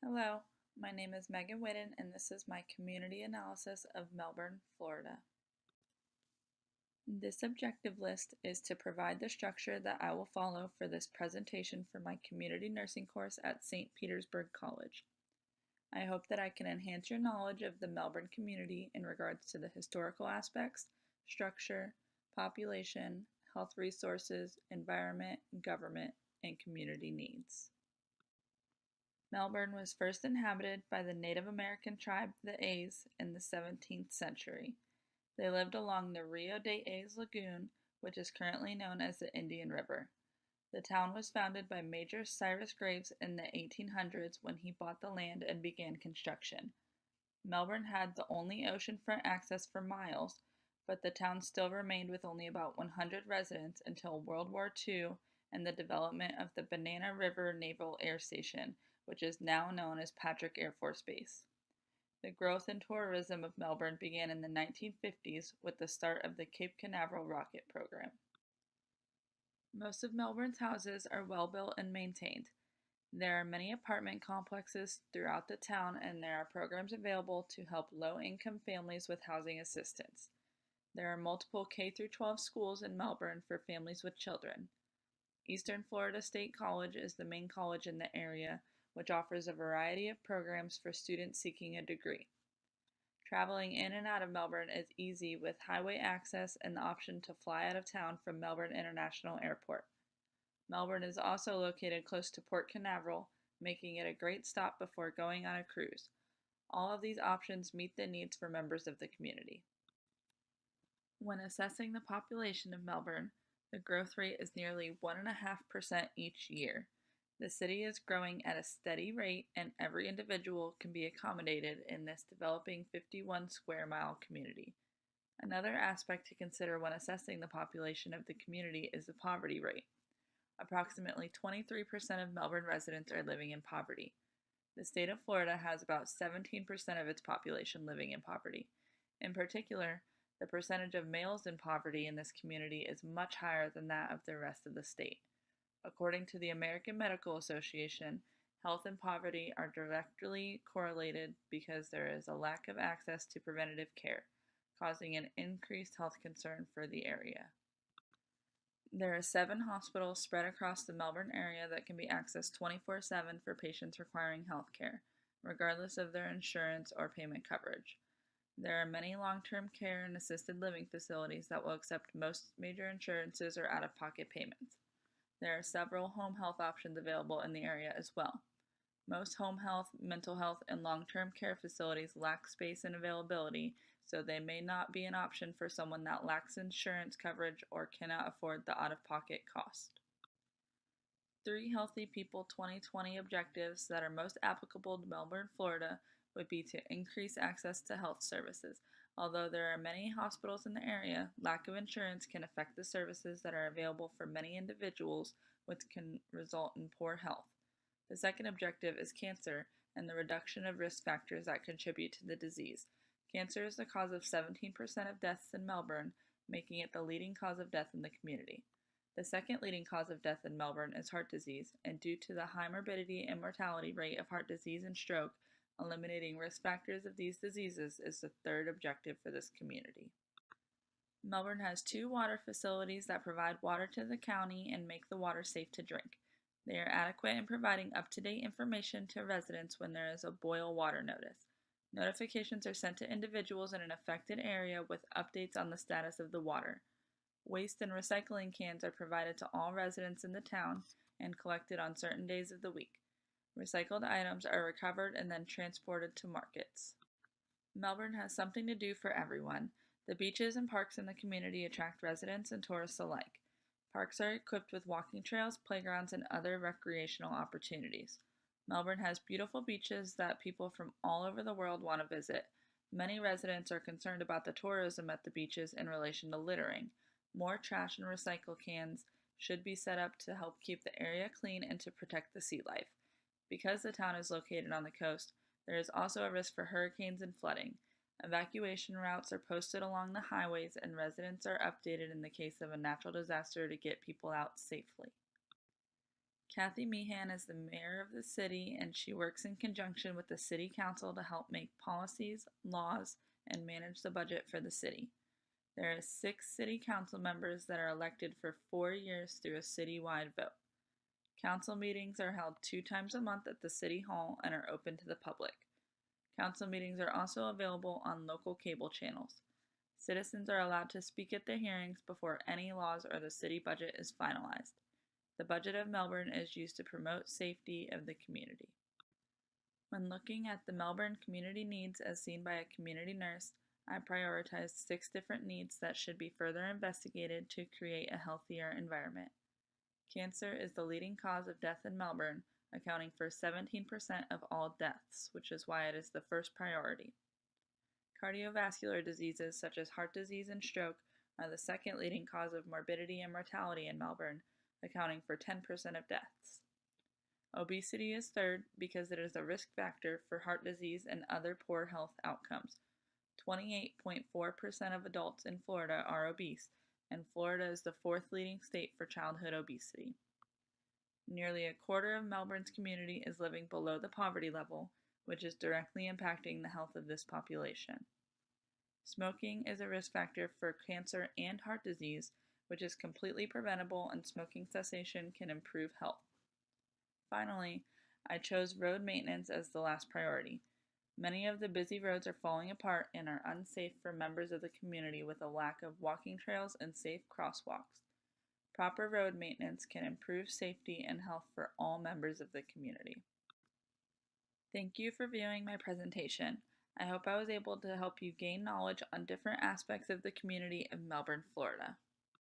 Hello, my name is Megan Whitten and this is my community analysis of Melbourne, Florida. This objective list is to provide the structure that I will follow for this presentation for my community nursing course at St. Petersburg College. I hope that I can enhance your knowledge of the Melbourne community in regards to the historical aspects, structure, population, health resources, environment, government, and community needs. Melbourne was first inhabited by the Native American tribe the A's in the 17th century. They lived along the Rio de A's lagoon, which is currently known as the Indian River. The town was founded by Major Cyrus Graves in the 1800s when he bought the land and began construction. Melbourne had the only oceanfront access for miles, but the town still remained with only about 100 residents until World War II and the development of the Banana River Naval Air Station, which is now known as Patrick Air Force Base. The growth in tourism of Melbourne began in the 1950s with the start of the Cape Canaveral rocket program. Most of Melbourne's houses are well built and maintained. There are many apartment complexes throughout the town, and there are programs available to help low-income families with housing assistance. There are multiple K-12 schools in Melbourne for families with children. Eastern Florida State College is the main college in the area, which offers a variety of programs for students seeking a degree. Traveling in and out of Melbourne is easy with highway access and the option to fly out of town from Melbourne International Airport. Melbourne is also located close to Port Canaveral, making it a great stop before going on a cruise. All of these options meet the needs for members of the community. When assessing the population of Melbourne, the growth rate is nearly 1.5% each year. The city is growing at a steady rate, and every individual can be accommodated in this developing 51 square mile community. Another aspect to consider when assessing the population of the community is the poverty rate. Approximately 23% of Melbourne residents are living in poverty. The state of Florida has about 17% of its population living in poverty. In particular, the percentage of males in poverty in this community is much higher than that of the rest of the state. According to the American Medical Association, health and poverty are directly correlated because there is a lack of access to preventative care, causing an increased health concern for the area. There are 7 hospitals spread across the Melbourne area that can be accessed 24/7 for patients requiring health care, regardless of their insurance or payment coverage. There are many long-term care and assisted living facilities that will accept most major insurances or out-of-pocket payments. There are several home health options available in the area as well. Most home health, mental health, and long-term care facilities lack space and availability, so they may not be an option for someone that lacks insurance coverage or cannot afford the out-of-pocket cost. 3 Healthy People 2020 objectives that are most applicable to Melbourne, Florida would be to increase access to health services. Although there are many hospitals in the area, lack of insurance can affect the services that are available for many individuals, which can result in poor health. The second objective is cancer and the reduction of risk factors that contribute to the disease. Cancer is the cause of 17% of deaths in Melbourne, making it the leading cause of death in the community. The second leading cause of death in Melbourne is heart disease, and due to the high morbidity and mortality rate of heart disease and stroke, eliminating risk factors of these diseases is the third objective for this community. Melbourne has 2 water facilities that provide water to the county and make the water safe to drink. They are adequate in providing up-to-date information to residents when there is a boil water notice. Notifications are sent to individuals in an affected area with updates on the status of the water. Waste and recycling cans are provided to all residents in the town and collected on certain days of the week. Recycled items are recovered and then transported to markets. Melbourne has something to do for everyone. The beaches and parks in the community attract residents and tourists alike. Parks are equipped with walking trails, playgrounds, and other recreational opportunities. Melbourne has beautiful beaches that people from all over the world want to visit. Many residents are concerned about the tourism at the beaches in relation to littering. More trash and recycle cans should be set up to help keep the area clean and to protect the sea life. Because the town is located on the coast, there is also a risk for hurricanes and flooding. Evacuation routes are posted along the highways, and residents are updated in the case of a natural disaster to get people out safely. Kathy Meehan is the mayor of the city, and she works in conjunction with the city council to help make policies, laws, and manage the budget for the city. There are 6 city council members that are elected for 4 years through a citywide vote. Council meetings are held 2 times a month at the city hall and are open to the public. Council meetings are also available on local cable channels. Citizens are allowed to speak at the hearings before any laws or the city budget is finalized. The budget of Melbourne is used to promote safety of the community. When looking at the Melbourne community needs as seen by a community nurse, I prioritized 6 different needs that should be further investigated to create a healthier environment. Cancer is the leading cause of death in Melbourne, accounting for 17% of all deaths, which is why it is the first priority. Cardiovascular diseases such as heart disease and stroke are the second leading cause of morbidity and mortality in Melbourne, accounting for 10% of deaths. Obesity is third because it is a risk factor for heart disease and other poor health outcomes. 28.4% of adults in Florida are obese, and Florida is the 4th leading state for childhood obesity. Nearly a quarter of Melbourne's community is living below the poverty level, which is directly impacting the health of this population. Smoking is a risk factor for cancer and heart disease, which is completely preventable, and smoking cessation can improve health. Finally, I chose road maintenance as the last priority. Many of the busy roads are falling apart and are unsafe for members of the community with a lack of walking trails and safe crosswalks. Proper road maintenance can improve safety and health for all members of the community. Thank you for viewing my presentation. I hope I was able to help you gain knowledge on different aspects of the community of Melbourne, Florida.